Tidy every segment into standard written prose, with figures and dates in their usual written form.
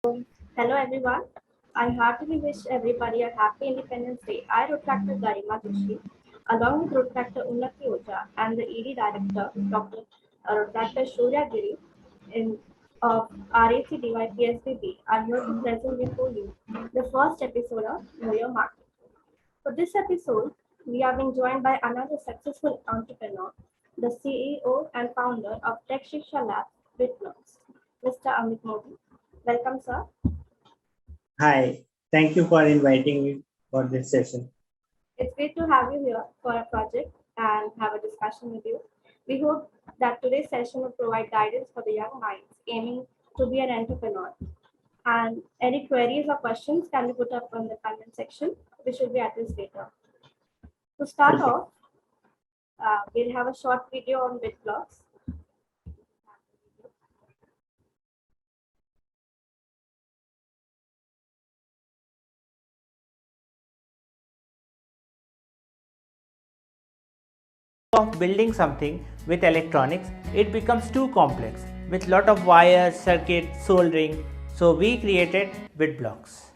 Hello everyone. I heartily wish everybody a happy Independence Day. I Rotaractor Garima Joshi, along with Rotaractor Unnati Oja and the ED Director, Dr. Rotaractor Shurya Giri in, of RAC DYPSBB, are here to present before you the first episode of Know Your Market. For this episode, we are being joined by another successful entrepreneur, the CEO and founder of TechShiksha Labs, WitBlox, Mr. Amit Modi. Welcome, sir. Hi, thank you for inviting me for this session. It's great to have you here for a project and have a discussion with you. We hope that today's session will provide guidance for the young minds aiming to be an entrepreneur. And any queries or questions can be put up in the comment section, which will be addressed later. To start Okay. off, we'll have a short video on WitBlox. Of building something with electronics, it becomes too complex with lot of wires, circuits, soldering. So we created WitBlox.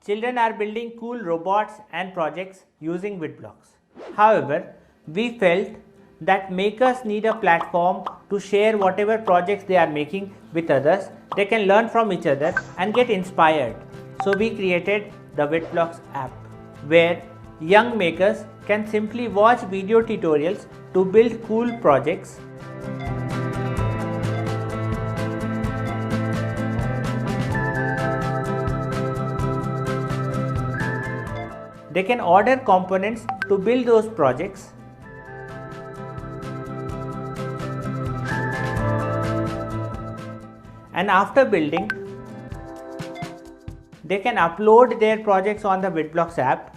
Children are building cool robots and projects using WitBlox. However, we felt that makers need a platform to share whatever projects they are making with others. They can learn from each other and get inspired. So we created the WitBlox app, where young makers can simply watch video tutorials to build cool projects. They can order components to build those projects. And after building, they can upload their projects on the WitBlox app.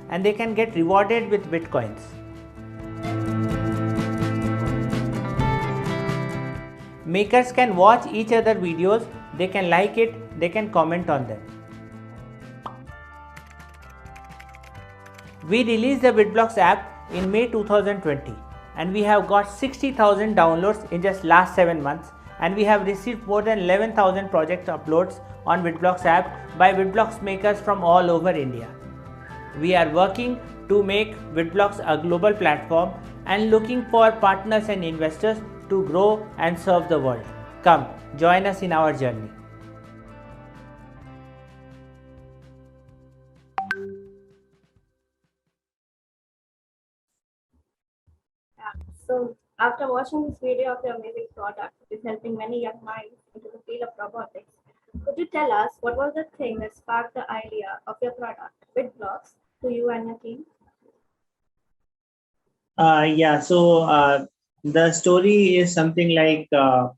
And they can get rewarded with Bitcoins. Makers can watch each other videos. They can like it, they can comment on them. We released the WitBlox app in May 2020 and we have got 60,000 downloads in just last 7 months, and we have received more than 11,000 project uploads on WitBlox app by WitBlox makers from all over India. We are working to make WitBlox a global platform and looking for partners and investors to grow and serve the world. Come, join us in our journey. So, after watching this video of your amazing product, which is helping many young minds into the field of robotics, could you tell us what was the thing that sparked the idea of your product, WitBlox, to you and your team? The story is something like I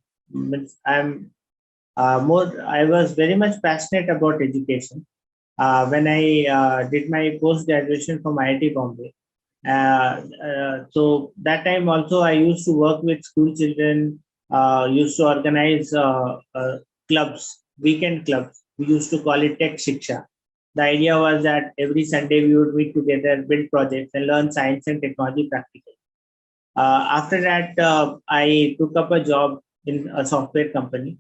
was very much passionate about education. When I did my post graduation from IIT Bombay, so that time also I used to work with school children, used to organize clubs, weekend clubs. We used to call it TechShiksha. The idea was that every Sunday we would meet together, build projects, and learn science and technology practically. After that, I took up a job in a software company.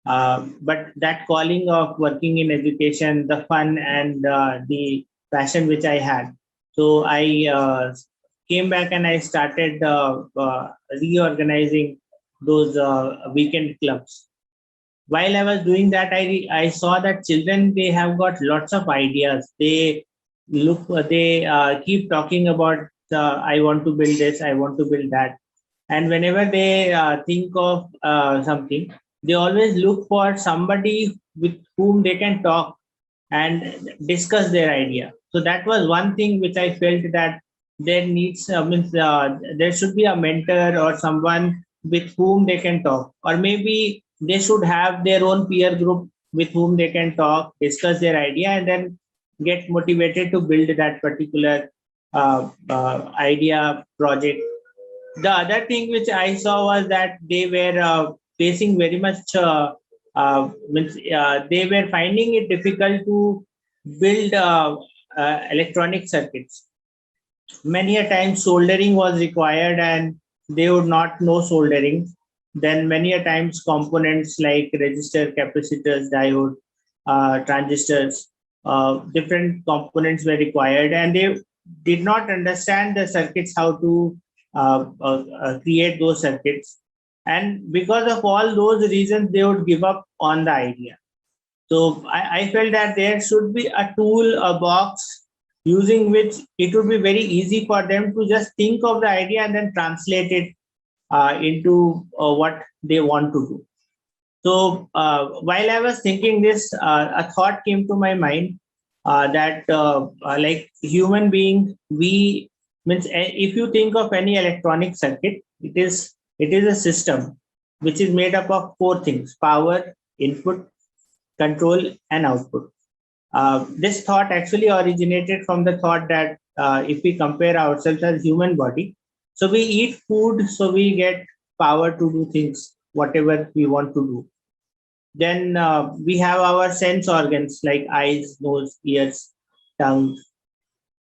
But that calling of working in education, the fun and the passion which I had. So I came back and I started reorganizing those weekend clubs. While I was doing that, I saw that children, they have got lots of ideas. They keep talking about I want to build this, I want to build that, and whenever they think of something, they always look for somebody with whom they can talk and discuss their idea. So that was one thing which I felt that there should be a mentor or someone with whom they can talk, or maybe they should have their own peer group with whom they can talk, discuss their idea, and then get motivated to build that particular idea project. The other thing which I saw was that they were facing very much, they were finding it difficult to build electronic circuits. Many a time soldering was required and they would not know soldering. Then many a times components like resistor, capacitors, diode, transistors, different components were required, and they did not understand the circuits, how to create those circuits. And because of all those reasons, they would give up on the idea. So I felt that there should be a tool, a box, using which it would be very easy for them to just think of the idea and then translate it into what they want to do. So while I was thinking this, a thought came to my mind that like human being, we means if you think of any electronic circuit, it is a system which is made up of four things: power, input, control, and output. This thought actually originated from the thought that if we compare ourselves as human body, so we eat food, so we get power to do things, whatever we want to do. Then we have our sense organs like eyes, nose, ears, tongue.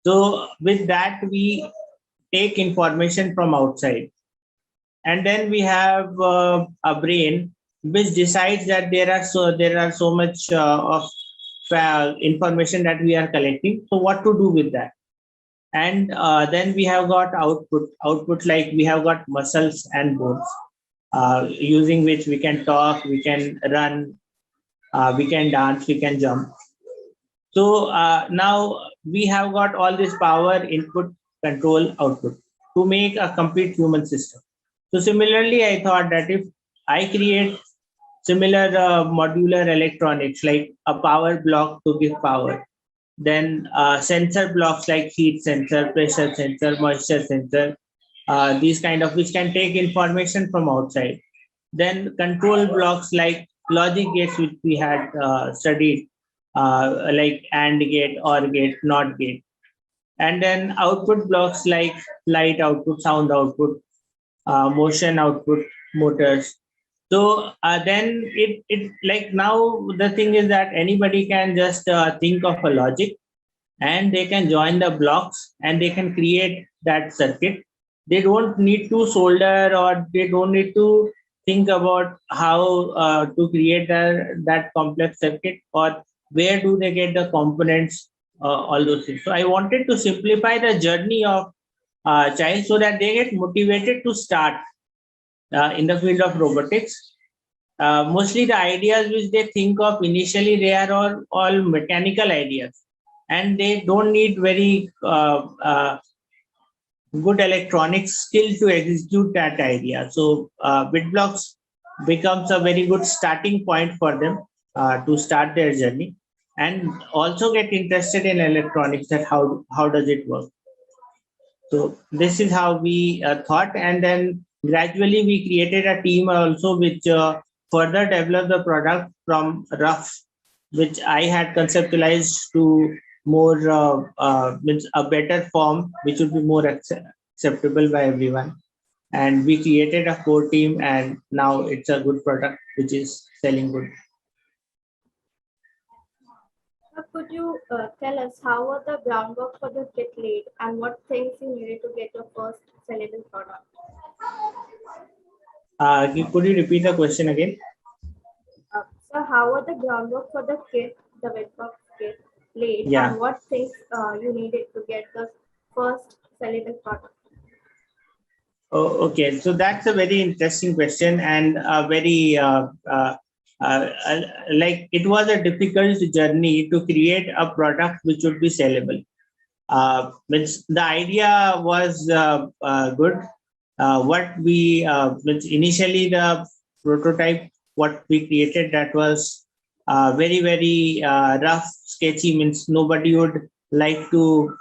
So with that, we take information from outside. And then we have a brain which decides that there are so much of information that we are collecting. So what to do with that? And then we have got output like we have got muscles and bones, using which we can talk, we can run, we can dance, we can jump. So now we have got all this power, input, control, output to make a complete human system. So similarly, I thought that if I create similar modular electronics like a power block to give power, then sensor blocks like heat sensor, pressure sensor, moisture sensor, these kind of which can take information from outside. Then control blocks like logic gates, which we had studied, like AND gate, OR gate, NOT gate. And then output blocks like light output, sound output, motion output, motors. So then it like now the thing is that anybody can just think of a logic and they can join the blocks and they can create that circuit. They don't need to solder or they don't need to think about how to create that complex circuit or where do they get the components, all those things. So I wanted to simplify the journey of child so that they get motivated to start in the field of robotics. Mostly the ideas which they think of initially, they are all mechanical ideas and they don't need very good electronic skill to execute that idea. So WitBlox becomes a very good starting point for them to start their journey and also get interested in electronics, that how does it work. So this is how we thought, and then gradually we created a team also which further developed the product from rough, which I had conceptualized, to more means a better form which would be more acceptable by everyone. And we created a core team, and now it's a good product which is selling good. Could you tell us how was the groundwork for the kit laid and what things you needed to get your first sellable product? Could you repeat the question again? So how was the groundwork for the kit, the WitBlox kit, laid, Yeah. and what things you needed to get the first sellable product? Oh, okay, so that's a very interesting question and a very like it was a difficult journey to create a product which would be sellable. Means the idea was good. What we means initially the prototype what we created, that was very rough, sketchy. Means nobody would like to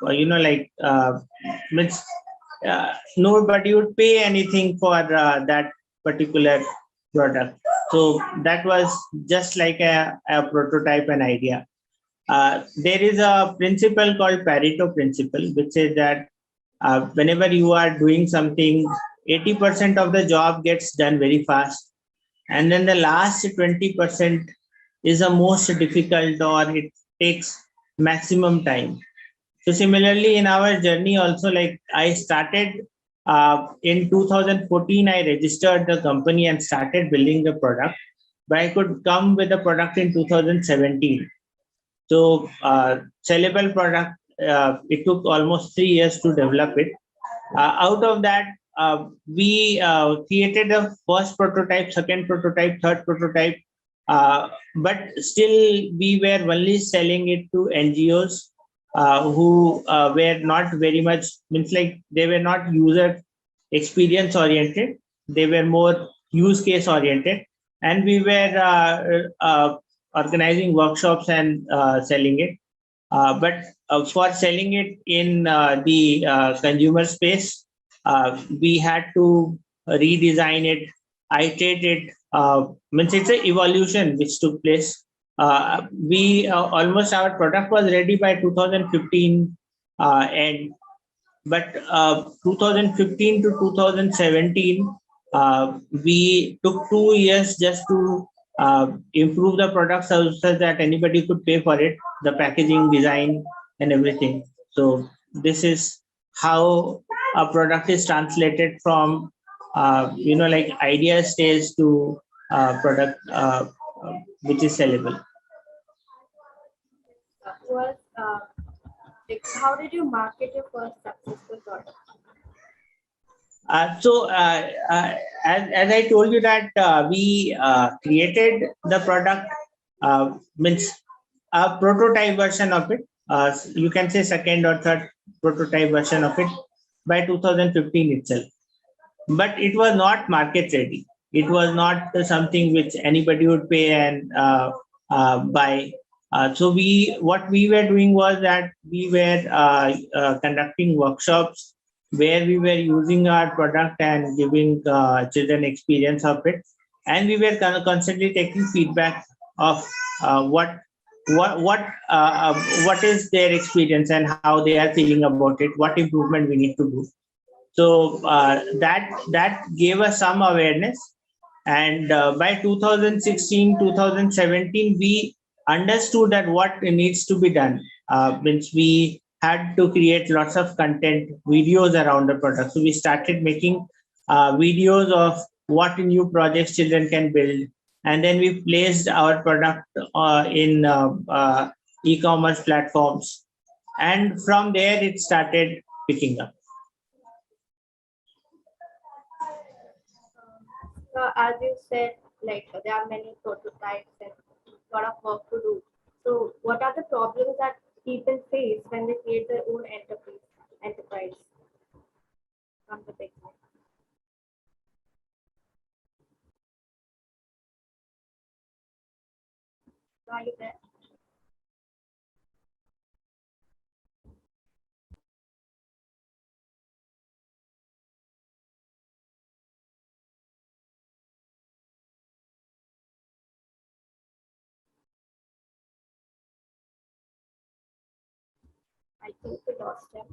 means nobody would pay anything for that particular product. So that was just like a prototype, an idea. There is a principle called Pareto principle, which says that Whenever you are doing something, 80% of the job gets done very fast, and then the last 20% is the most difficult, or it takes maximum time. So similarly, in our journey also, like I started in 2014, I registered the company and started building the product, but I could come with the product in 2017. So sellable product, it took almost 3 years to develop it. Out of that, we created the first prototype, second prototype, third prototype, but still we were only selling it to NGOs who were not very much, means like they were not user experience oriented, they were more use case oriented, and we were organizing workshops and selling it. But for selling it in the consumer space, we had to redesign it, iterate it. Means it's an evolution which took place. We almost our product was ready by 2015 end, but 2015 to 2017, we took 2 years just to improve the product so that anybody could pay for it, the packaging, design, and everything. So this is how a product is translated from like idea stage to product which is sellable. Was like, how did you market your first successful product? As I told you that we created the product, means a prototype version of it. You can say second or third prototype version of it by 2015 itself. But it was not market ready. It was not something which anybody would pay and buy. So what we were doing was that we were conducting workshops where we were using our product and giving children experience of it, and we were constantly taking feedback of what is their experience and how they are feeling about it, what improvement we need to do. So that gave us some awareness, and by 2016 2017 we understood that what needs to be done. Means we had to create lots of content, videos around the product. So we started making videos of what new projects children can build, and then we placed our product in e-commerce platforms, and from there it started picking up. As you said, like there are many prototypes and a lot of work to do. So, what are the problems that people face when they create their own enterprise from the beginning? Are you there? I think we lost him.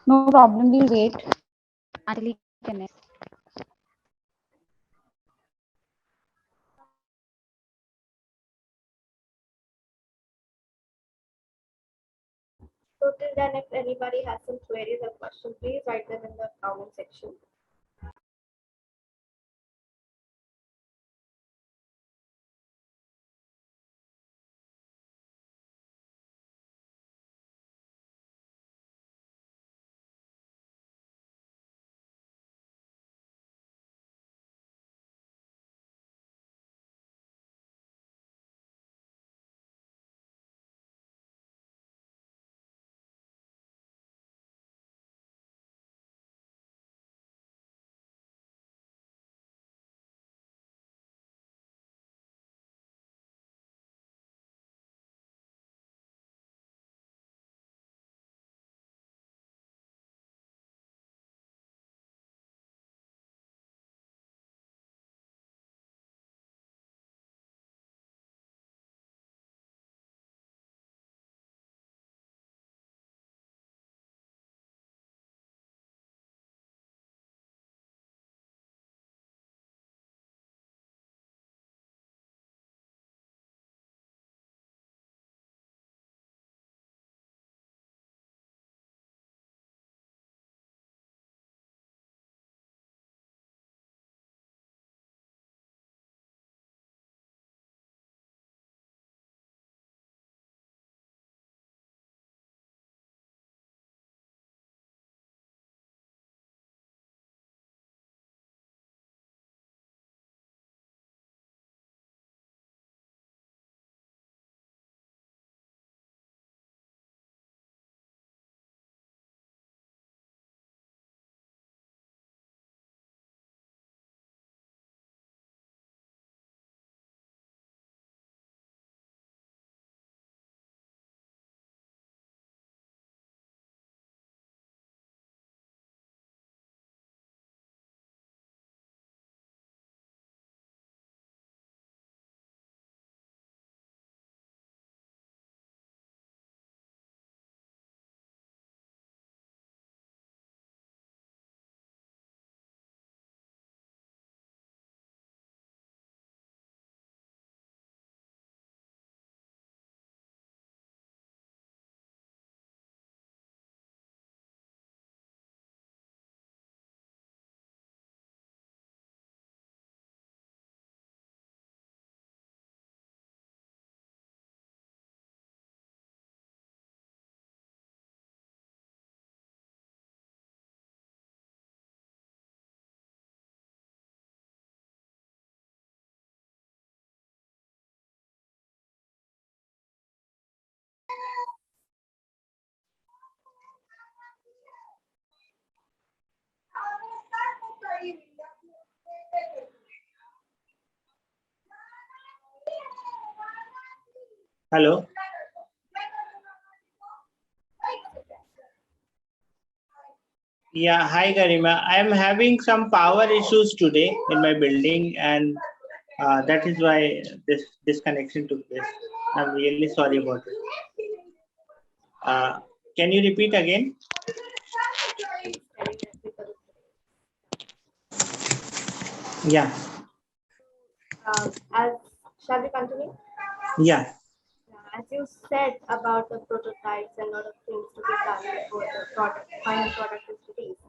No problem, we'll wait until he connects. So till then, if anybody has some queries or questions, please write them in the comment section. Hello. Yeah, hi Garima. I am having some power issues today in my building, and that is why this disconnection took place. I'm really sorry about it. Can you repeat again? Yeah. As shall we continue? Yeah. As you said about the prototypes and a lot of things to be done before the product, final product is released.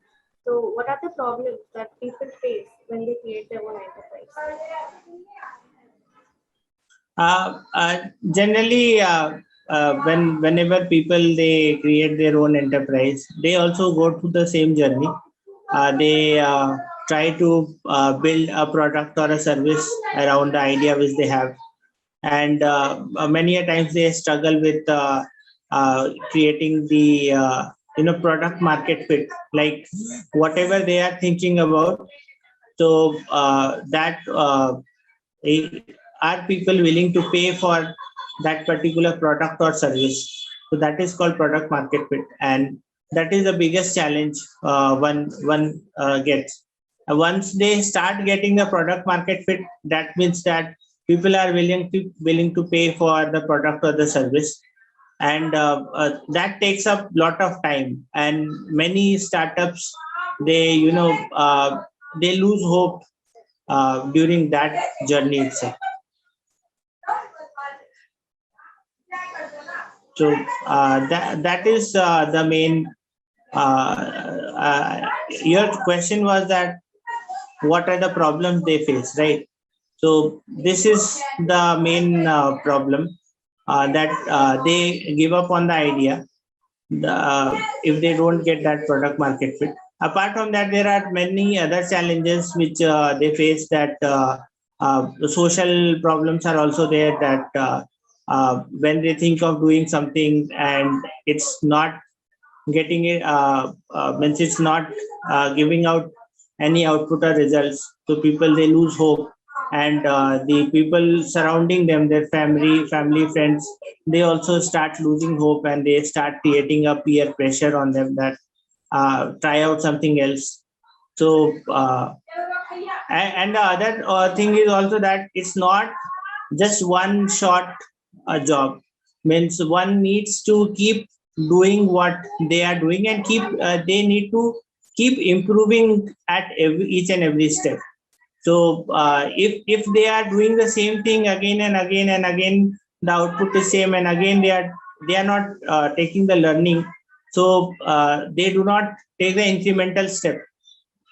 So, what are the problems that people face when they create their own enterprise? Generally, whenever people they create their own enterprise, they also go through the same journey. They try to build a product or a service around the idea which they have, and many a times they struggle with creating the product market fit, like whatever they are thinking about. So are people willing to pay for that particular product or service? So that is called product market fit, and that is the biggest challenge one gets. Once they start getting the product market fit, that means that people are willing to pay for the product or the service, and that takes up lot of time. And many startups, they they lose hope during that journey itself. So that is the main. Your question was that what are the problems they face, right? So this is the main problem, that they give up on the idea if they don't get that product market fit. Apart from that, there are many other challenges which they face. That the social problems are also there. That when they think of doing something and it's not getting it, means it's not giving out any output or results, so people they lose hope, and the people surrounding them, their family friends, they also start losing hope, and they start creating a peer pressure on them that try out something else. So and the other thing is also that it's not just one shot job. Means one needs to keep doing what they are doing, and they need to keep improving at each and every step. So if they are doing the same thing again and again and again, the output is same, and again they are not taking the learning. So they do not take the incremental step.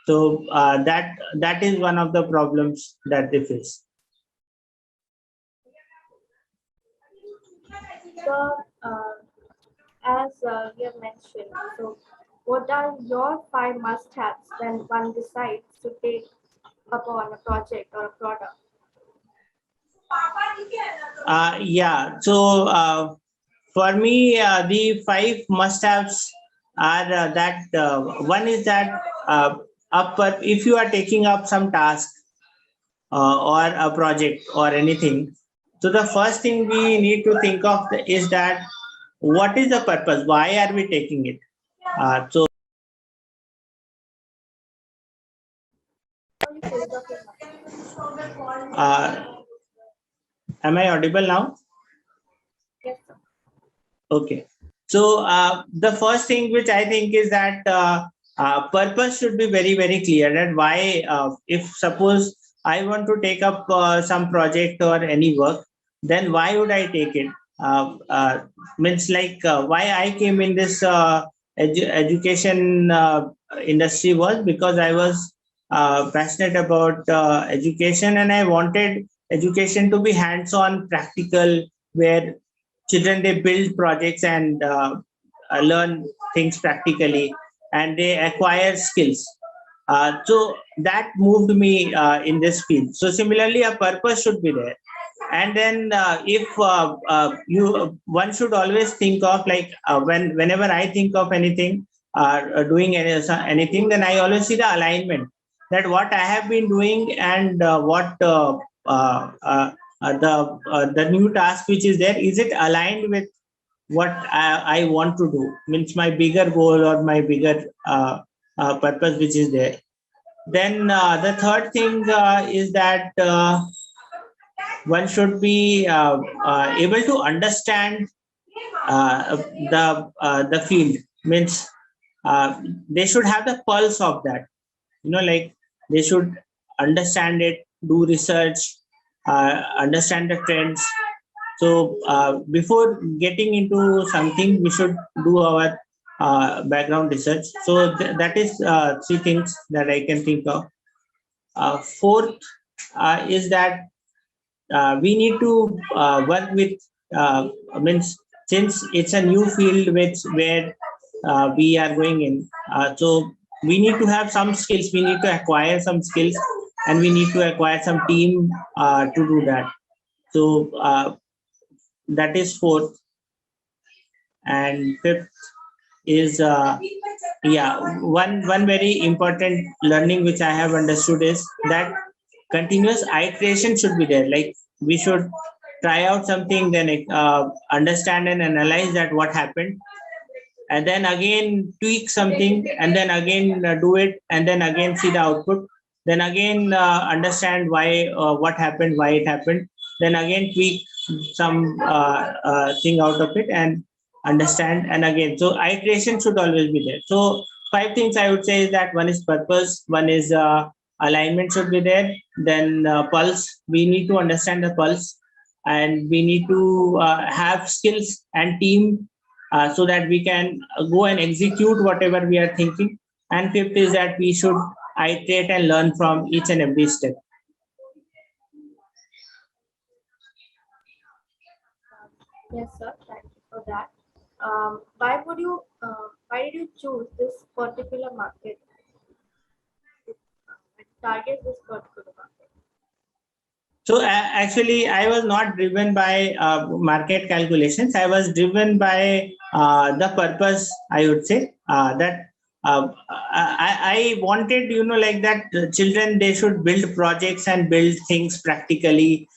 So that is one of the problems that they face. So, as you have mentioned, so what are your 5 must-haves when one decides to take upon a project or a product? Yeah. So for me, the 5 must-haves are that one is that if you are taking up some task or a project or anything, so the first thing we need to think of is that what is the purpose? Why are we taking it? So am I audible now? Yes, sir. Okay. So the first thing which I think is that purpose should be very, very clear. That why, if suppose I want to take up some project or any work, then why would I take it? Means like why I came in this education industry was because I was passionate about education, and I wanted education to be hands-on, practical, where children they build projects and learn things practically, and they acquire skills. So that moved me in this field. So similarly, a purpose should be there. And then if one should always think of, like whenever I think of anything, doing anything, then I always see the alignment. that what I have been doing and the new task which is there, is it aligned with what I want to do? Means my bigger goal or my bigger purpose which is there. Then the third thing is that one should be able to understand the field. Means they should have the pulse of that. Like they should understand it, do research, understand the trends. So before getting into something, we should do our background research. So that is three things that I can think of. Fourth is that we need to work with, means since it's a new field where we are going in, so we need to have some skills, we need to acquire some skills, and we need to acquire some team to do that. So that is fourth. And fifth is one very important learning which I have understood is that continuous iteration should be there. Like we should try out something, then understand and analyze that what happened, and then again tweak something, and then again do it, and then again see the output, then again understand why what happened, why it happened, then again tweak some thing out of it and understand, and again. So iteration should always be there. So five things I would say is that one is purpose, one is alignment should be there, then pulse, we need to understand the pulse, and we need to have skills and team so that we can go and execute whatever we are thinking. And fifth is that we should iterate and learn from each and every step. Yes, sir. Thank you for that. Why did you choose this particular market? Target this particular market. So actually, I was not driven by market calculations. I was driven by the purpose. I would say that I wanted, like that children, they should build projects and build things practically.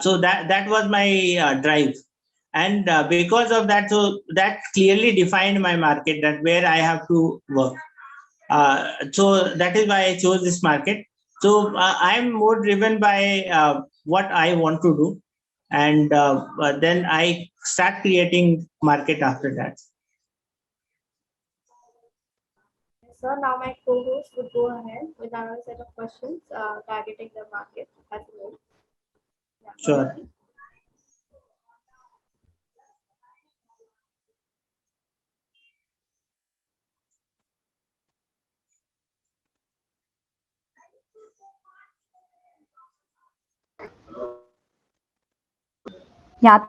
So that was my drive, and because of that, so that clearly defined my market, that where I have to work. So that is why I chose this market. So I'm more driven by what I want to do, and then I start creating market after that. Sir, now my co-host would go ahead with another set of questions targeting the market as well. Yeah. Sure. Yeah,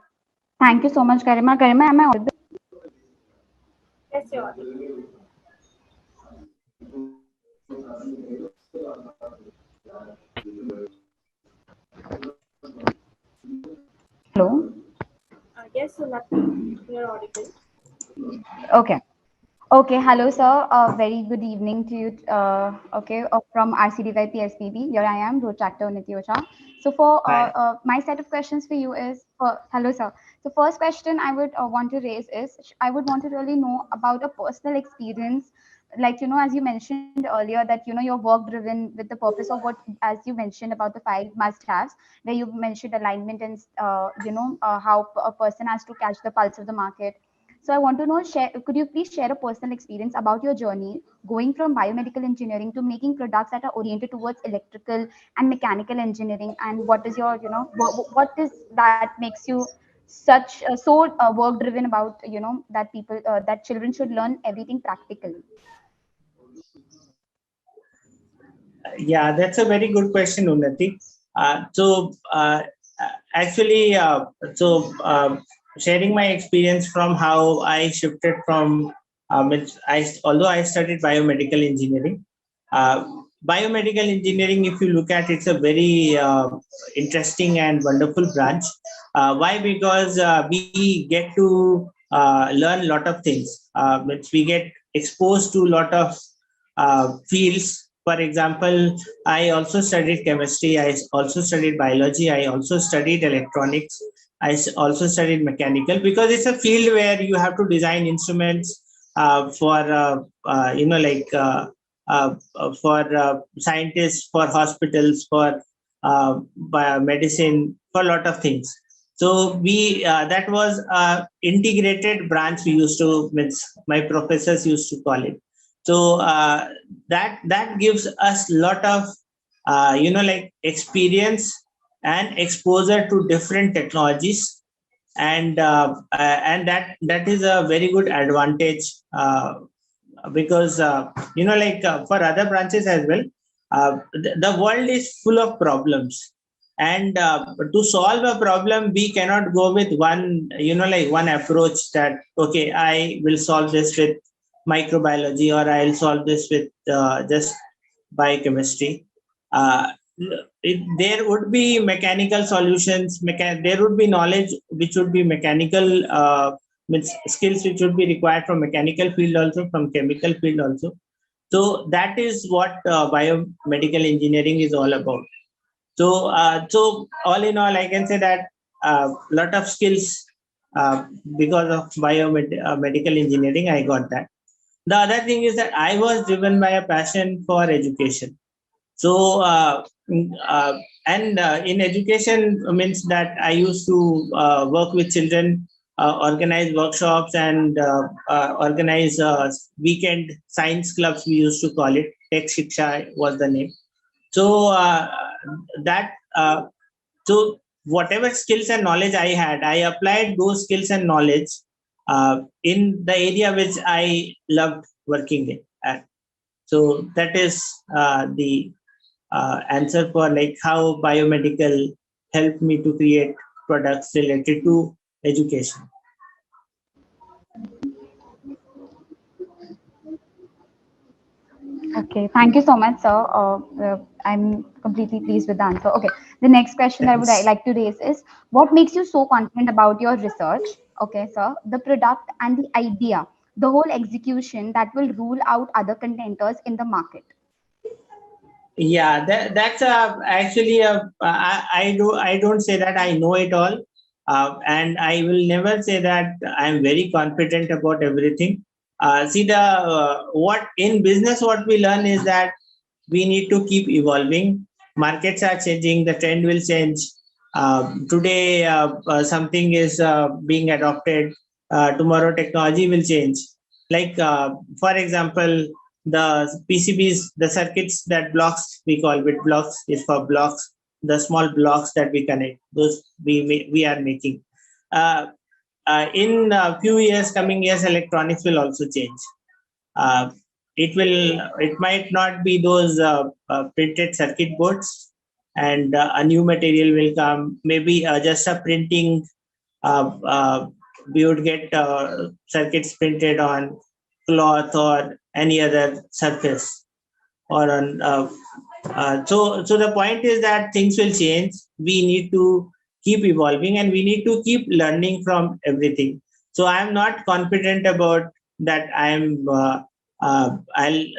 thank you so much, Garima. Garima, am I audible? Yes, you're audible. Hello? Yes, so nothing. You're audible. Okay. Okay, hello, sir. Very good evening to you. From RCDYPSBB. Here I am, Rotaract Nityocha. So, for Hi. my set of questions for you is, hello, sir. So, first question I would want to raise is, I would want to really know about a personal experience. Like, as you mentioned earlier, that, you're work driven with the purpose of what, as you mentioned about the five must haves, where you mentioned alignment and, how a person has to catch the pulse of the market. So I want to know, could you please share a personal experience about your journey going from biomedical engineering to making products that are oriented towards electrical and mechanical engineering, and what is your, what is that makes you such so work driven about, that people that children should learn everything practically. Yeah, that's a very good question, Unnati. Actually, sharing my experience from how I shifted from, although I studied biomedical engineering, uh, biomedical engineering, if you look at, it's a very interesting and wonderful branch. Why? Because we get to learn a lot of things. We get exposed to a lot of fields, For example, I also studied chemistry, I also studied biology, I also studied electronics, also studied mechanical, because it's a field where you have to design instruments for scientists, for hospitals, for medicine, for a lot of things. So we that was integrated branch, we used to, means my professors used to call it. So that gives us a lot of experience and exposure to different technologies, and that is a very good advantage, because for other branches as well, the world is full of problems, and to solve a problem we cannot go with one approach, that okay, I will solve this with microbiology, or I'll solve this with just biochemistry. uh, there would be mechanical solutions, there would be knowledge which would be mechanical, means skills which would be required from mechanical field, also from chemical field also. So that is what biomedical engineering is all about. So all in all, I can say that a lot of skills, because of biomedical engineering, I got that. The other thing is that I was driven by a passion for education. So in education means that I used to work with children, organize workshops, and organize weekend science clubs, we used to call it. TechShiksha was the name. So that so whatever skills and knowledge I had, I applied those skills and knowledge in the area which I loved working in at. So that is the answer for like how biomedical helped me to create products related to education. Okay, thank you so much, sir. I'm completely pleased with the answer. Okay, the next question that I would Thanks. like to raise is, what makes you so confident about your research? Okay, sir, the product and the idea, the whole execution that will rule out other contenders in the market. Yeah, that's actually I don't say that I know it all, and I will never say that I'm very confident about everything. See, the what in business, what we learn is that we need to keep evolving. Markets are changing, the trend will change. Today something is being adopted, tomorrow technology will change. Like for example, the PCBs, the circuits, that blocks we call WitBlox is for blocks, the small blocks that we connect, those we are making. uh, in a few years, coming years, electronics will also change. uh, it might not be those printed circuit boards, and a new material will come, maybe just a printing. uh, uh, we would get circuits printed on cloth or any other surface, or on so the point is that things will change. We need to keep evolving, and we need to keep learning from everything. So I am not confident about that I'll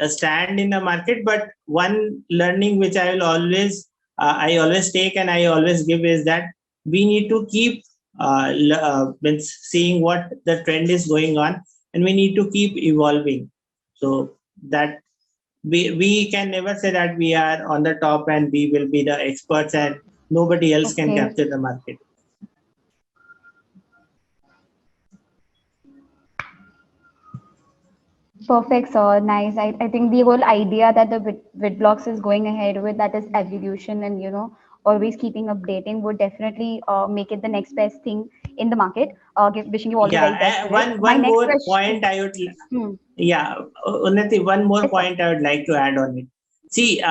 stand in the market, but one learning which I always take and I always give is that we need to keep seeing what the trend is going on, and we need to keep evolving. So that we can never say that we are on the top and we will be the experts and nobody else can Okay. capture the market. Perfect, sir. Nice. I think the whole idea that the WitBlox is going ahead with, that is evolution and, always keeping updating, would definitely make it the next best thing in the market. Wishing you all the Yeah, very best for it. My one next more question. point I would Hmm. yeah, Unnati, one more Yes, sir. point I would like to add on it. See,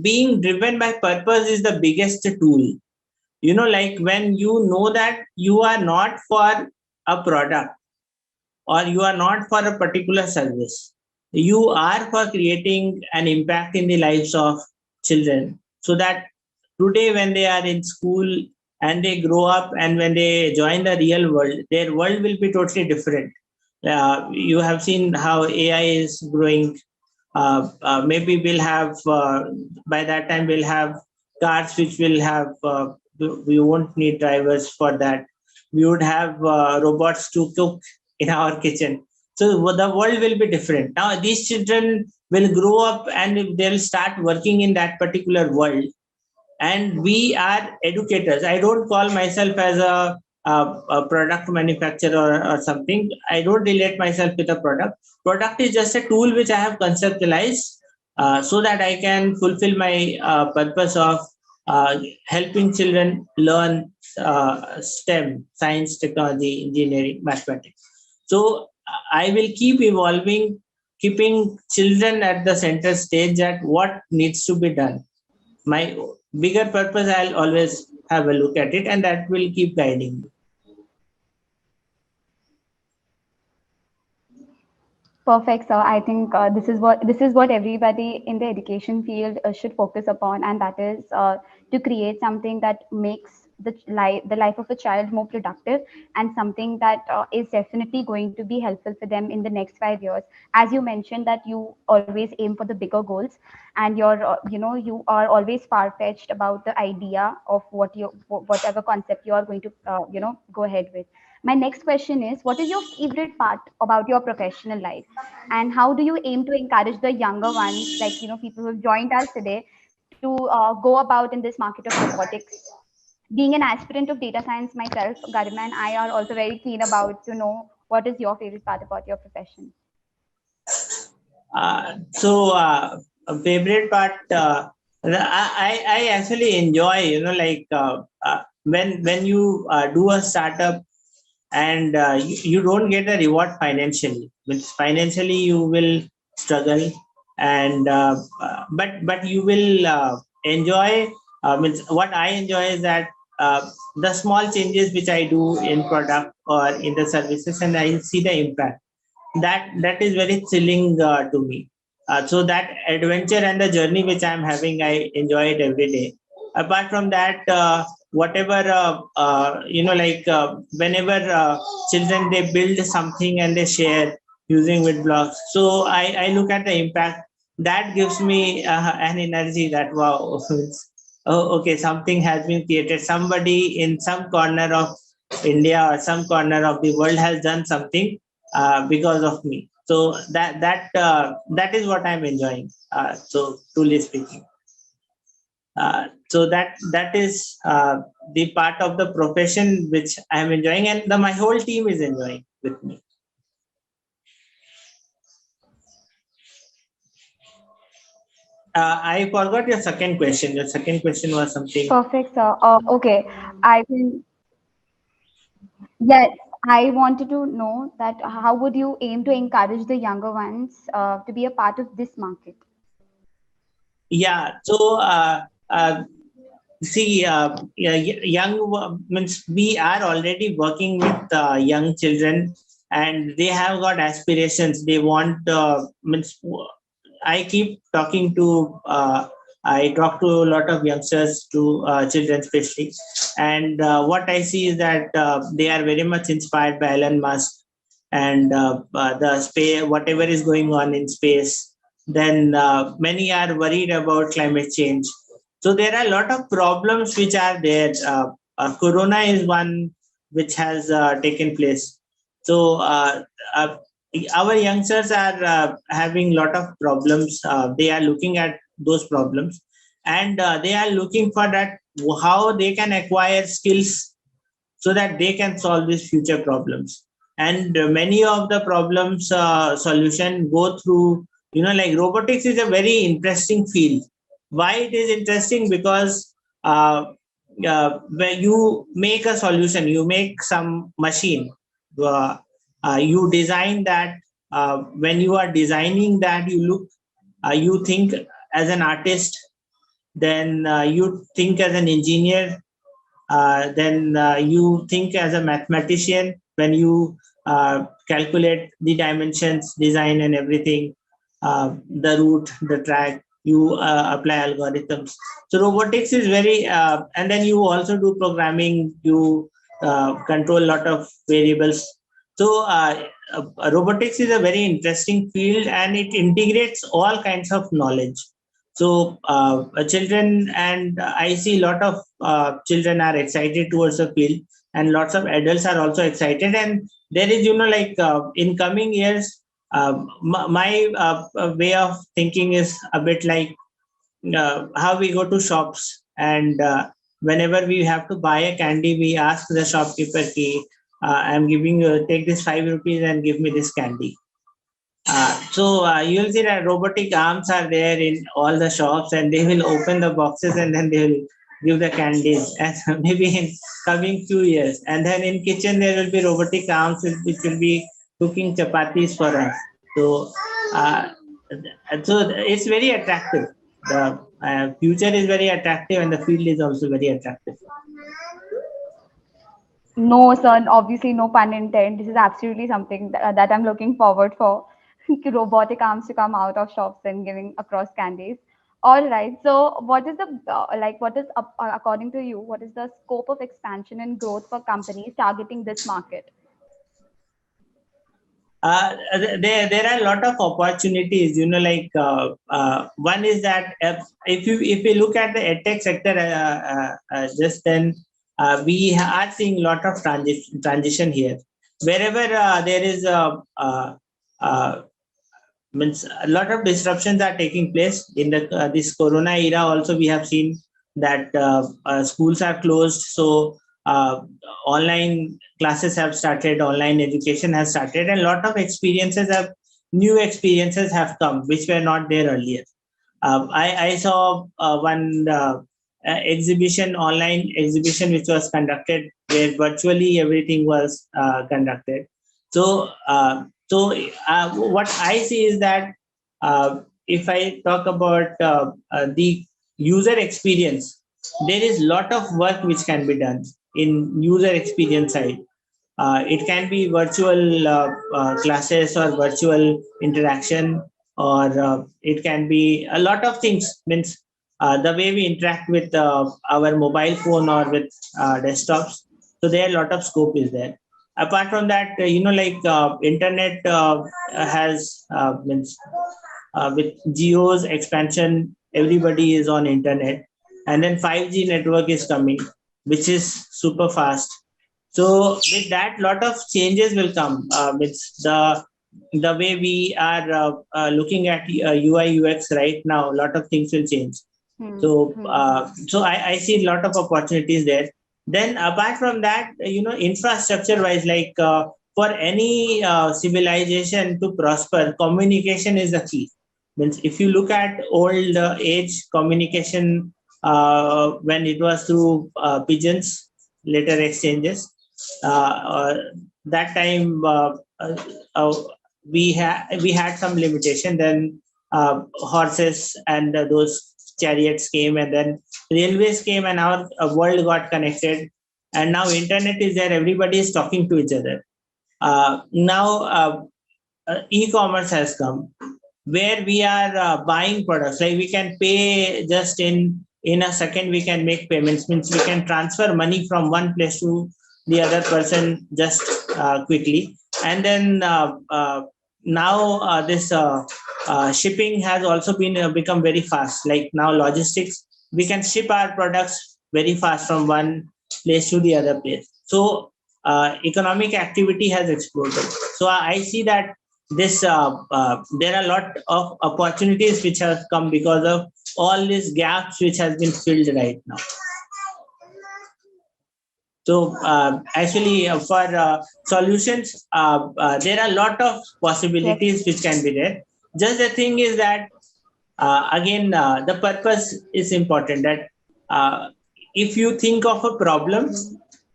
being driven by purpose is the biggest tool. Like when you know that you are not for a product, or you are not for a particular service, you are for creating an impact in the lives of children, so that today when they are in school and they grow up, and when they join the real world, their world will be totally different. You have seen how AI is growing. Maybe we'll have, by that time, we'll have cars which will have, we won't need drivers for that. We would have robots to cook in our kitchen. So the world will be different. Now, these children will grow up and they'll start working in that particular world. And we are educators. I don't call myself as a product manufacturer or something. I don't relate myself with a product. Product is just a tool which I have conceptualized so that I can fulfill my purpose of helping children learn STEM, science, technology, engineering, mathematics. So I will keep evolving, keeping children at the center stage at what needs to be done. My bigger purpose, I'll always have a look at it, and that will keep guiding me. Perfect, sir. I think this is what everybody in the education field should focus upon, and that is to create something that makes the life of a child more productive, and something that is definitely going to be helpful for them in the next 5 years. As you mentioned that you always aim for the bigger goals, and you are always far fetched about the idea of whatever concept you are going to go ahead with. My next question is, what is your favorite part about your professional life? And how do you aim to encourage the younger ones, like, people who have joined us today, to go about in this market of robotics? Being an aspirant of data science myself, Garima and I are also very keen about to know what is your favorite part about your profession. A favorite part, I actually enjoy, like when you do a startup and you don't get a reward financially. Which financially you will struggle, and but you will enjoy. Means what I enjoy is that the small changes which I do in product or in the services, and I see the impact. That is very thrilling to me. So that adventure and the journey which I'm having, I enjoy it every day. Apart from that, whatever like whenever children, they build something and they share using WitBlox, so I look at the impact. That gives me an energy that, wow, oh, okay, something has been created. Somebody in some corner of India or some corner of the world has done something because of me. So that is what I'm enjoying. So truly speaking, so that is the part of the profession which I'm enjoying, and my whole team is enjoying with me. I forgot your second question. Your second question was something. Perfect, sir. Okay, I will. Yes, I wanted to know that how would you aim to encourage the younger ones to be a part of this market? Yeah. So see, yeah, means we are already working with young children, and they have got aspirations. They want means I keep talking to. I talk to a lot of youngsters, to children especially, and what I see is that they are very much inspired by Elon Musk and the space, whatever is going on in space. Then many are worried about climate change. So there are a lot of problems which are there. Corona is one which has taken place. So uh, our youngsters are having a lot of problems. They are looking at those problems, and they are looking for that, how they can acquire skills so that they can solve these future problems. And many of the problems solution go through, like robotics is a very interesting field. Why it is interesting? Because when you make a solution, you make some machine, uh, you design that. When you are designing that, you think as an artist, then you think as an engineer, then you think as a mathematician when you calculate the dimensions, design, and everything, the route, the track, you apply algorithms. So robotics is very, and then you also do programming, you control a lot of variables. So robotics is a very interesting field, and it integrates all kinds of knowledge. So children, and I see a lot of children are excited towards the field, and lots of adults are also excited. And there is, like in coming years, my way of thinking is a bit like how we go to shops, and whenever we have to buy a candy, we ask the shopkeeper ki, I'm giving you, take this 5 rupees and give me this candy. So you'll see that robotic arms are there in all the shops, and they will open the boxes, and then they will give the candies. And maybe in coming few years, and then in kitchen there will be robotic arms which will be cooking chapatis for us. So it's very attractive. The future is very attractive, and the field is also very attractive. No, sir, obviously no pun intended. This is absolutely something that I'm looking forward for. Robotic arms to come out of shops and giving across candies. All right. So, what is the what is according to you? What is the scope of expansion and growth for companies targeting this market? There are a lot of opportunities. One is that if you look at the edtech sector, just then we are seeing a lot of transition here. Wherever there is means a lot of disruptions are taking place in the this corona era. Also, we have seen that schools are closed, so online classes have started, online education has started, and a lot of new experiences have come which were not there earlier. I saw one online exhibition which was conducted, where virtually everything was conducted. So what I see is that if I talk about the user experience, there is a lot of work which can be done in user experience side. It can be virtual classes or virtual interaction, or it can be a lot of things. Means the way we interact with our mobile phone or with desktops. So there a lot of scope is there. Apart from that, internet has means with Geo's expansion, everybody is on internet, and then 5G network is coming, which is super fast. So with that, lot of changes will come. It's the way we are looking at UI UX right now. A lot of things will change. So I see a lot of opportunities there. Then apart from that, infrastructure wise, like for any civilization to prosper, communication is the key. Means if you look at old age communication, when it was through pigeons, letter exchanges, that time we had some limitation. Then horses and those chariots came, and then railways came, and our world got connected. And now internet is there, everybody is talking to each other. Now e-commerce has come, where we are buying products. Like we can pay just in a second. We can make payments. Means we can transfer money from one place to the other person just quickly. And then now this shipping has also been become very fast. Like now logistics, we can ship our products very fast from one place to the other place. So economic activity has exploded. So I see that this there are a lot of opportunities which have come because of all these gaps which has been filled right now. So actually for solutions, there are a lot of possibilities which can be there. Just the thing is that again the purpose is important. That if you think of a problem,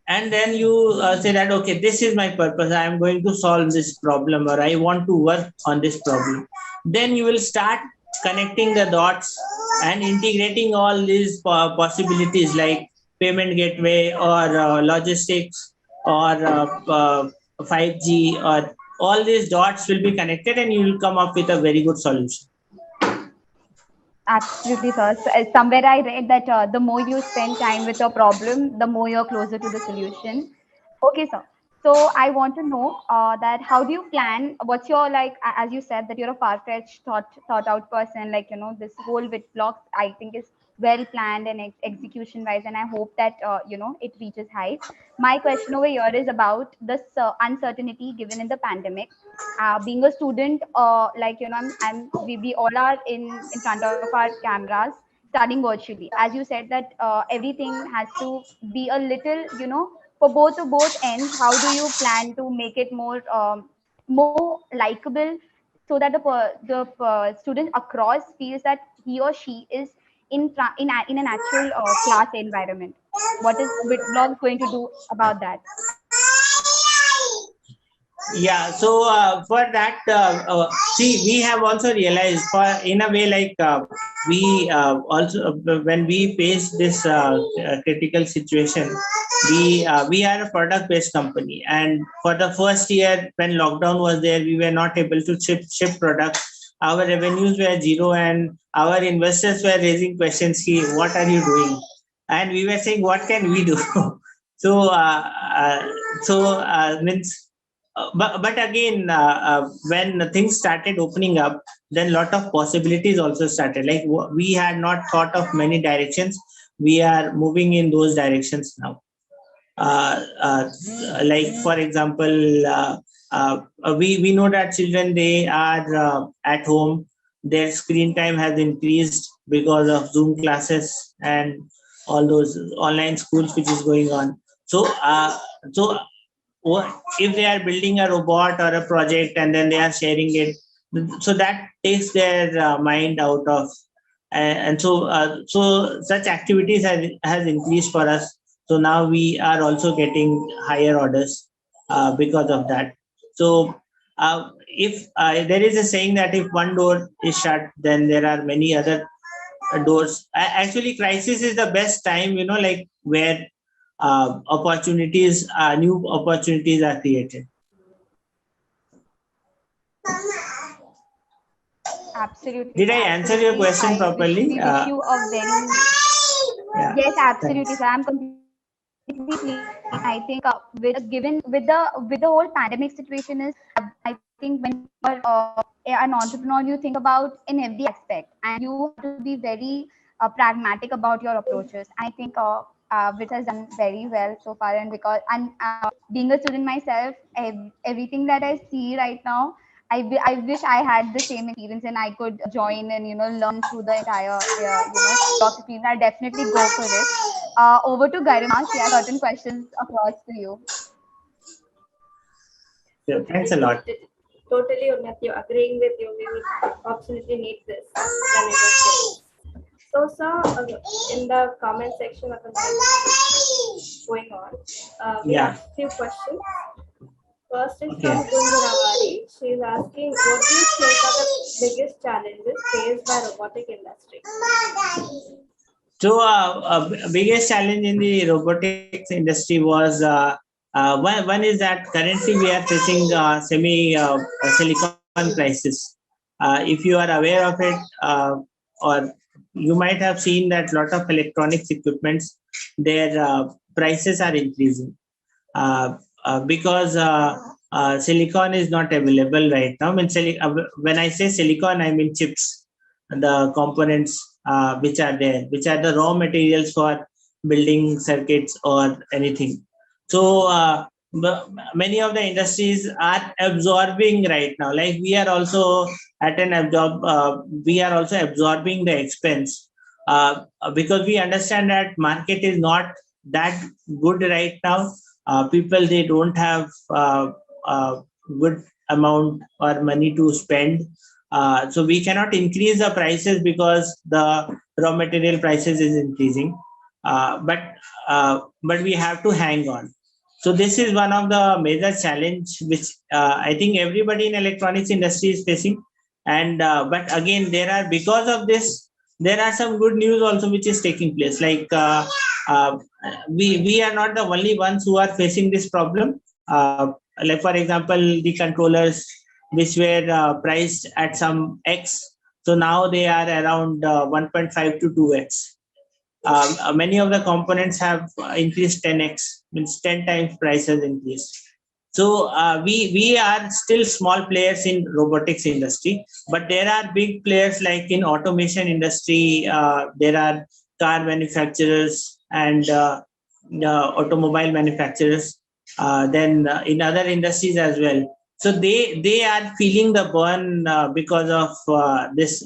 and then you say that, okay, this is my purpose, I am going to solve this problem, or I want to work on this problem, then you will start connecting the dots and integrating all these possibilities, like payment gateway, or logistics, or 5G, or all these dots will be connected, and you will come up with a very good solution. Absolutely, sir. So, somewhere I read that the more you spend time with your problem, the more you're closer to the solution. Okay, sir. So I want to know that how do you plan? What's your like? As you said that you're a far-fetched, thought out person. Like this whole WitBlox, I think is well planned and execution wise, and I hope that it reaches heights. My question over here is about this uncertainty given in the pandemic. Being a student, we all are in front of our cameras studying virtually. As you said that everything has to be a little for both ends. How do you plan to make it more likable so that the student across feels that he or she is in an actual class environment? What is WitBlogs going to do about that? Yeah, so for that, see, we have also realized, for in a way, like we also when we face this critical situation, we are a product-based company, and for the first year when lockdown was there, we were not able to ship products. Our revenues were zero, and our investors were raising questions: "Hey, what are you doing?" And we were saying, "What can we do?" so, means. But again, when things started opening up, then lot of possibilities also started. Like we had not thought of many directions. We are moving in those directions now. Like for example, we know that children, they are at home. Their screen time has increased because of Zoom classes and all those online schools which is going on. So if they are building a robot or a project and then they are sharing it, so that takes their mind out of, and so such activities has increased for us. So now we are also getting higher orders because of that. So if there is a saying that if one door is shut, then there are many other doors. Actually, crisis is the best time, like where new opportunities are created. Absolutely, Did I answer your absolutely. question properly? We wish you a very Yeah. yes, absolutely. Thanks. So I'm completely clear. I think with the whole pandemic situation is I think when you're an entrepreneur, you think about in every aspect, and you have to be very pragmatic about your approaches. I think which has done very well so far, and being a student myself, everything that I see right now, I wish I had the same experience and I could join and learn through the entire blog experience. I definitely go for it. Over to Garima, she has certain questions across to you. Yeah, thanks a lot. Totally, Unnati, agreeing with you. We would absolutely need this when it was finished. So, sir, in the comment section of the live going on, we Yeah. have few questions. First is Okay. from Gunguravadi. She is asking, what do you think are the biggest challenges faced by robotic industry? So, biggest challenge in the robotics industry was one is that currently we are facing silicon crisis. If you are aware of it, or you might have seen that lot of electronics equipments, their prices are increasing because silicon is not available right now. When I say silicon, I mean chips, the components which are there, which are the raw materials for building circuits or anything. So many of the industries are absorbing right now. Like we are also we are also absorbing the expense because we understand that market is not that good right now. People, they don't have good amount or money to spend, so we cannot increase the prices because the raw material prices is increasing, but we have to hang on. So this is one of the major challenge which I think everybody in electronics industry is facing. And but again, because of this, there are some good news also which is taking place. Like uh, we are not the only ones who are facing this problem. Like for example, the controllers which were priced at some X, so now they are around 1.5 to 2X. Many of the components have increased 10X, means 10 times price has increased. So we are still small players in robotics industry, but there are big players like in automation industry. There are car manufacturers and automobile manufacturers. Then in other industries as well. So they are feeling the burn because of this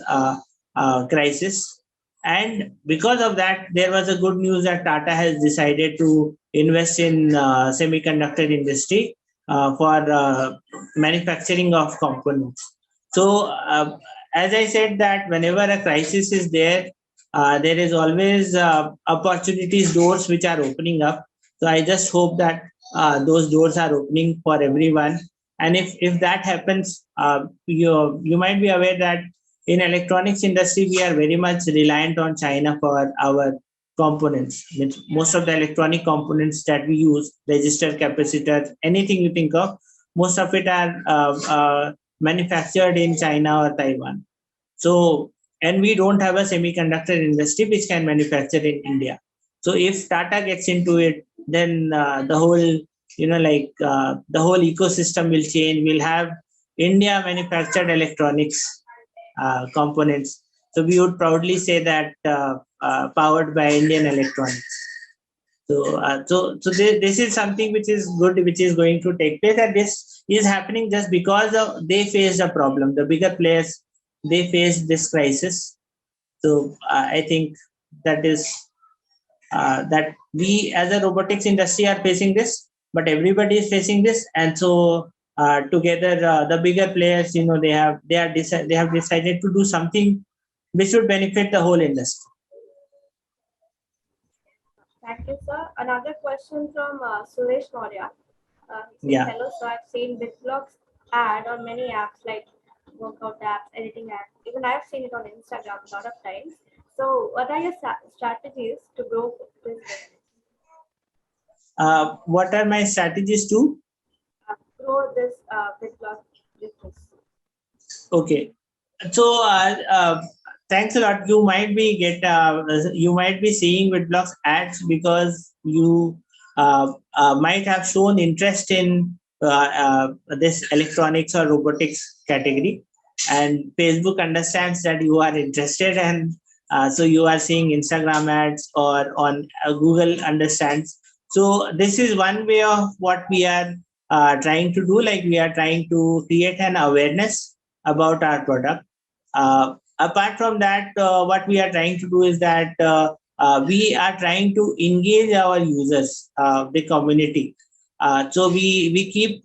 crisis. And because of that, there was a good news that Tata has decided to invest in semiconductor industry for manufacturing of components. So, as I said, that whenever a crisis is there is always opportunities, doors which are opening up. So, I just hope that those doors are opening for everyone. And if that happens, you might be aware that in electronics industry we are very much reliant on China for our components. Most of the electronic components that we use, register, capacitor, anything you think of, most of it are manufactured in China or Taiwan. So, and we don't have a semiconductor industry which can manufacture in India. So if Tata gets into it, then the whole, the whole ecosystem will change. We'll have India manufactured electronics components. So we would proudly say that powered by Indian electronics. So this is something which is good, which is going to take place, and this is happening just because they faced a problem. The bigger players, they faced this crisis. So I think that is that we as a robotics industry are facing this, but everybody is facing this, and so together the bigger players, they have decided to do something which would benefit the whole industry. Thank you, sir. Another question from Suresh Maurya. He says, Yeah. hello, sir. I've seen WitBlox ad on many apps like workout apps, editing apps. Even I've seen it on Instagram a lot of times. So, what are your strategies to grow this business? What are my strategies to Grow this WitBlox business? Okay, so thanks a lot. You might be seeing WitBlox ads because you might have shown interest in this electronics or robotics category, and Facebook understands that you are interested, and so you are seeing Instagram ads, or on Google understands. So this is one way of what we are trying to do. Like, we are trying to create an awareness about our product. Apart from that, what we are trying to do is that we are trying to engage our users, the community. So we keep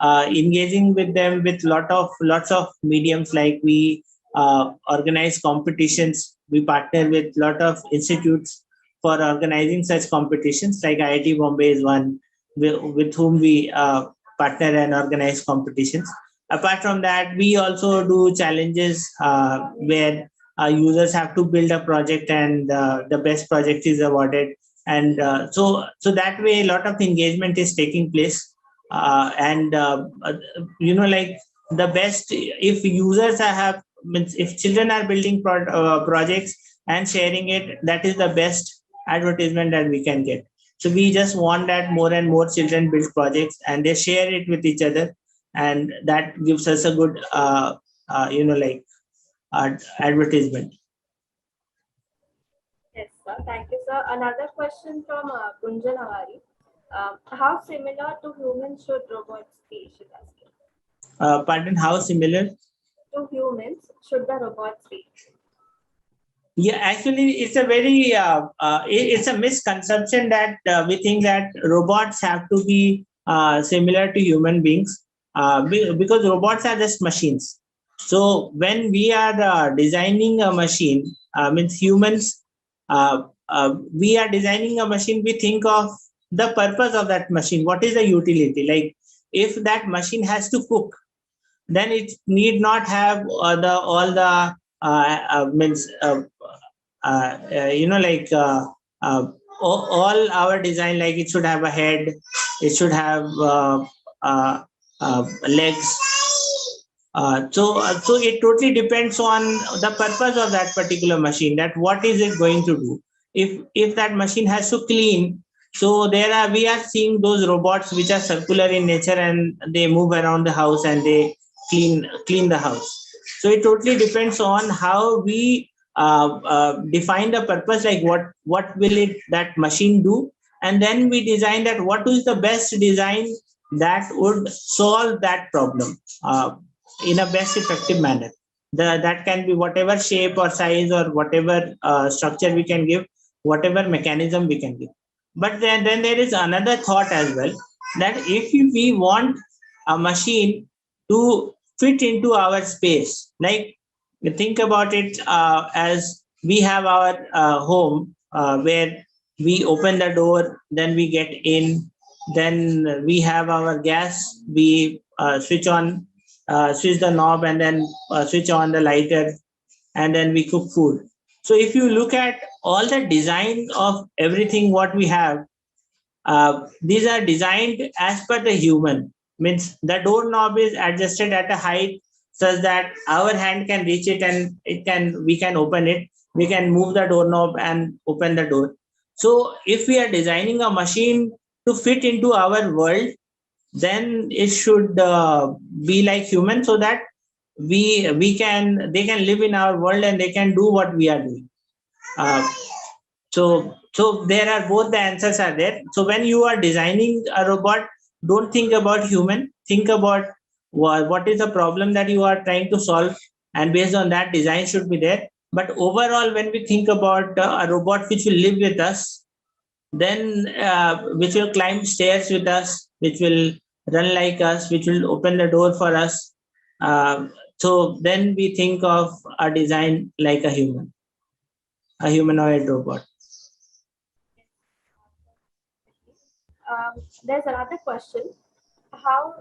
engaging with them with lots of mediums. Like, we organize competitions. We partner with lot of institutes for organizing such competitions. Like IIT Bombay is one with whom we partner and organize competitions. Apart from that, we also do challenges where users have to build a project, and the best project is awarded. And so that way, a lot of engagement is taking place. And like, the best, if users if children are building projects and sharing it, that is the best advertisement that we can get. So we just want that more and more children build projects and they share it with each other, and that gives us a good advertisement. Yes, sir. Thank you, sir. Another question from Gunjan Awari. How similar to humans should robots be? She's asking. Pardon, how similar to humans should the robots be? Yeah, actually, it's a very it's a misconception that we think that robots have to be similar to human beings, because robots are just machines. So when we are designing a machine, means humans, we are designing a machine. We think of the purpose of that machine. What is the utility? Like, if that machine has to cook, then it need not have all the all our design. Like, it should have a head, it should have legs. So it totally depends on the purpose of that particular machine, that what is it going to do. If that machine has to clean, So we are seeing those robots which are circular in nature and they move around the house and they clean the house. So it totally depends on how we define the purpose, like what will that machine do, and then we design that what is the best design that would solve that problem in a best effective manner. That can be whatever shape or size or whatever structure we can give, whatever mechanism we can give. But then there is another thought as well, that if we want a machine to fit into our space, like think about it as we have our home where we open the door, then we get in, then we have our gas, we switch the knob and then switch on the lighter, and then we cook food. So if you look at all the design of everything what we have, these are designed as per the human. Means the doorknob is adjusted at a height such that our hand can reach it and we can open it. We can move the doorknob and open the door. So if we are designing a machine to fit into our world, then it should be like human, so that they can live in our world and they can do what we are doing. Uh, so there are both the answers are there. So when you are designing a robot, don't think about human. Think about what is the problem that you are trying to solve, and based on that, design should be there. But overall, when we think about a robot which will live with us, then which will climb stairs with us, which will run like us, which will open the door for us. So then we think of a design like a humanoid robot. There's another question. How,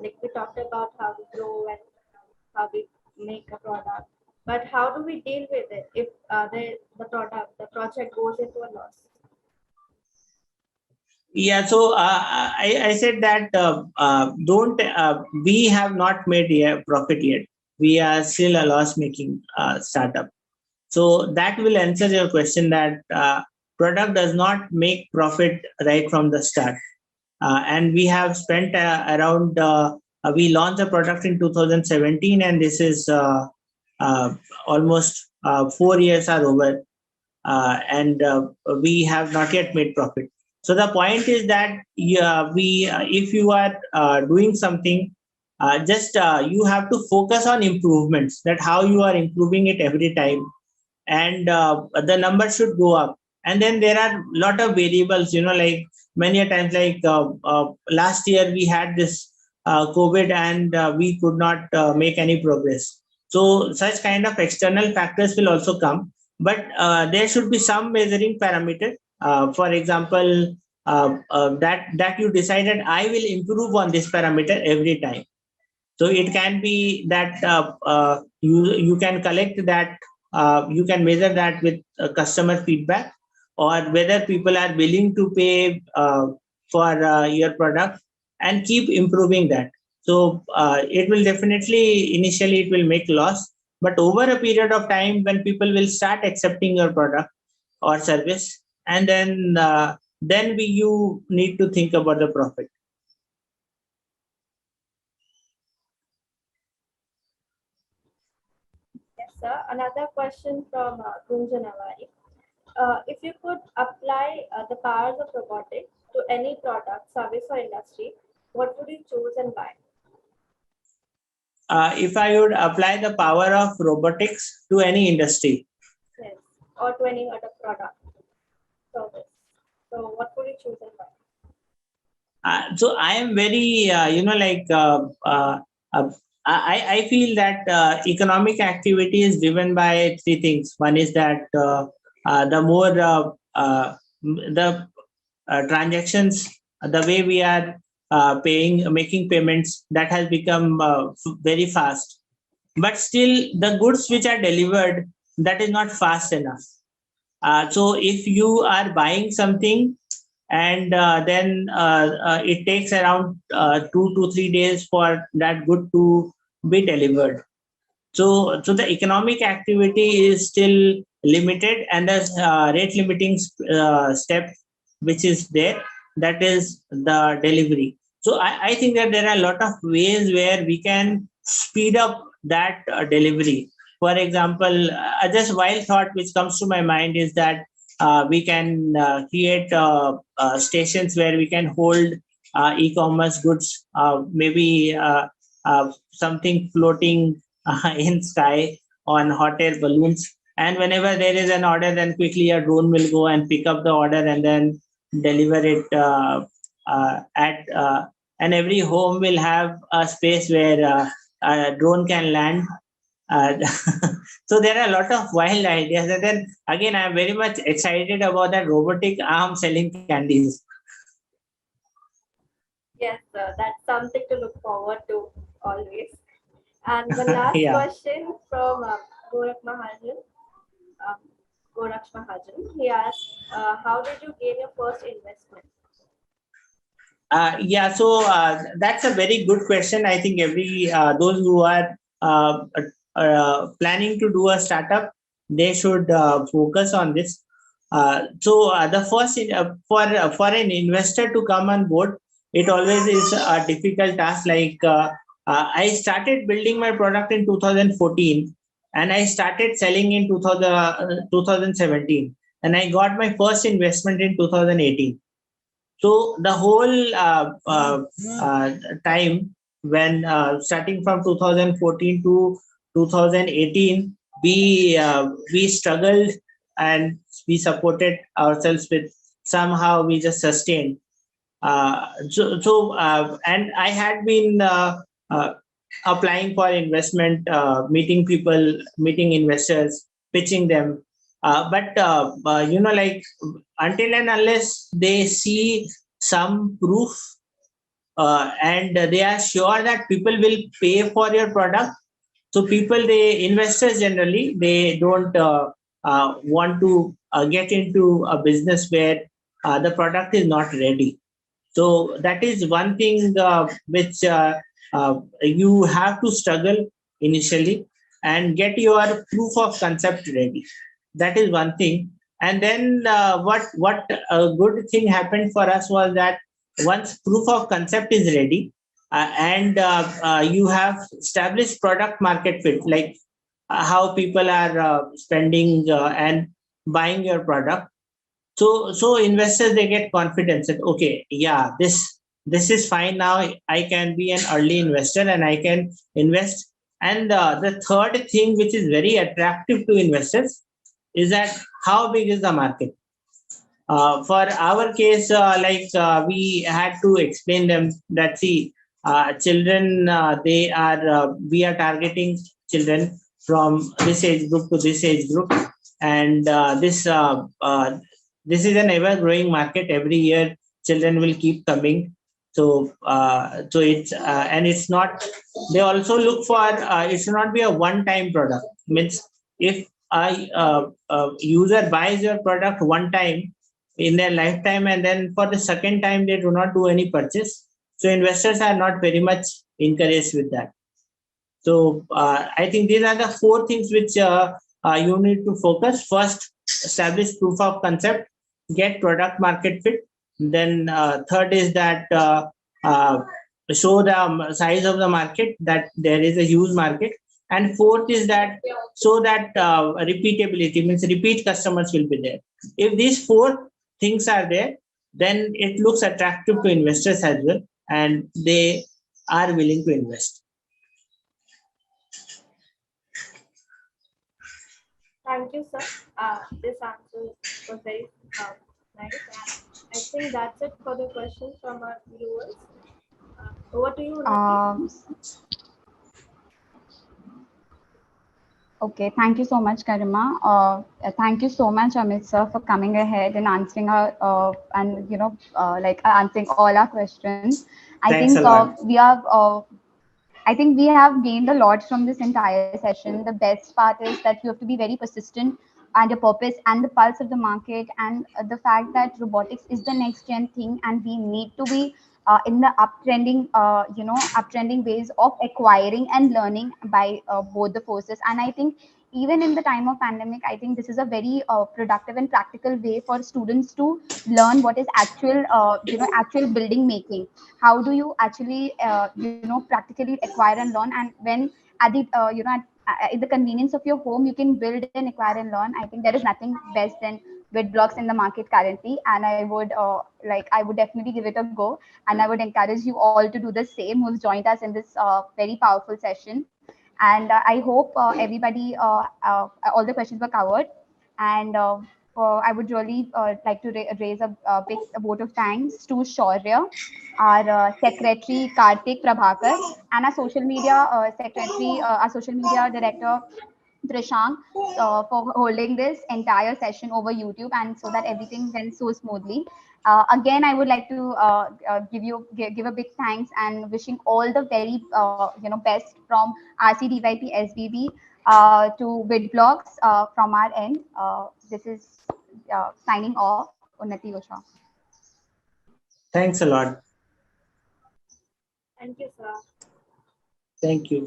like we talked about how we grow and how we make a product, but how do we deal with it if the project goes into a loss? Yeah, so I said that don't we have not made a profit yet. We are still a loss-making startup. So that will answer your question that product does not make profit right from the start. And we have spent around, we launched a product in 2017, and this is almost 4 years are over, and we have not yet made profit. So the point is that if you are doing something, just you have to focus on improvements, that how you are improving it every time, and the number should go up. And then there are a lot of variables, like many a times, like last year we had this COVID, and we could not make any progress. So such kind of external factors will also come, but there should be some measuring parameter. For example, that you decided I will improve on this parameter every time. So it can be that you can collect that, you can measure that with customer feedback, or whether people are willing to pay for your product, and keep improving that. So it will definitely, initially it will make loss, but over a period of time, when people will start accepting your product or service, and then you need to think about the profit. Yes, sir. Another question from Gunjan Avari. If you could apply the powers of robotics to any product, service, or industry, what would you choose and why? If I would apply the power of robotics to any industry. Yes, or to any other product, service. So, what would you choose and why? So I am very, I feel that economic activity is driven by three things. One is that the more the transactions, the way we are making payments, that has become very fast. But still, the goods which are delivered, that is not fast enough. So if you are buying something, and then it takes around 2 to 3 days for that good to be delivered. So the economic activity is still limited, and the rate limiting step which is there, that is the delivery. So I think that there are a lot of ways where we can speed up that delivery. For example, just wild thought which comes to my mind is that we can create stations where we can hold e-commerce goods, maybe something floating in sky on hot air balloons. And whenever there is an order, then quickly a drone will go and pick up the order and then deliver it and every home will have a space where a drone can land. Uh, so there are a lot of wild ideas. And then again, I'm very much excited about that robotic arm selling candies. Yes, that's something to look forward to always. And the last Yeah. question from Gorak Mahajan, um, Goraksh Mahajan. He asked, how did you gain your first investment? Yeah, so that's a very good question. I think every those who are planning to do a startup, they should focus on this. So the first for an investor to come on board, it always is a difficult task. Like I started building my product in 2014, and I started selling in 2017, and I got my first investment in 2018. So the whole time when starting from 2014 to 2018, we struggled and we supported ourselves with somehow we just sustained. And I had been applying for investment, meeting people, meeting investors, pitching them. But like until and unless they see some proof and they are sure that people will pay for your product. So investors generally, they don't want to get into a business where the product is not ready. So that is one thing which you have to struggle initially and get your proof of concept ready. That is one thing. And then what a good thing happened for us was that once proof of concept is ready and you have established product market fit, like how people are spending and buying your product. So investors, they get confidence that okay, yeah, this is fine now. I can be an early investor and I can invest. And the third thing which is very attractive to investors is that how big is the market. For our case, we had to explain them that see, children, they are we are targeting children from this age group to this age group, and this is an ever growing market. Every year children will keep coming. So it's and it's not, they also look for it should not be a one time product. Means if a user buys your product one time in their lifetime and then for the second time they do not do any purchase, so investors are not very much encouraged with that. So I think these are the four things which you need to focus. First, establish proof of concept, get product market fit. Then third is that show the size of the market, that there is a huge market. And fourth is that so that repeatability, means repeat customers will be there. If these four things are there, then it looks attractive to investors as well, and they are willing to invest. Thank you, sir. This answer was very nice. And I think that's it for the questions from our viewers. Over to you, Nati. Okay, thank you so much, Karima. Thank you so much, Amit sir, for coming ahead and answering our answering all our questions. I Thanks think a lot. I think we have gained a lot from this entire session. The best part is that you have to be very persistent and your purpose and the pulse of the market, and the fact that robotics is the next gen thing, and we need to be in the uptrending ways of acquiring and learning by both the forces. And I think even in the time of pandemic, I think this is a very productive and practical way for students to learn what is actual, actual building making. How do you actually, practically acquire and learn? And when at the, at the convenience of your home, you can build and acquire and learn. I think there is nothing best than WitBlox in the market currently, and I would definitely give it a go, and I would encourage you all to do the same who's joined us in this very powerful session. And I hope all the questions were covered. And I would really like to raise a big vote of thanks to Shaurya, our secretary Kartik Prabhakar, and our social media director Trishang, for holding this entire session over YouTube, and so that everything went so smoothly. Again, I would like to give a big thanks and wishing all the very best from RCDYP to WitBlox from our end. This is signing off. Unnati Osha. Thanks a lot. Thank you, sir. Thank you.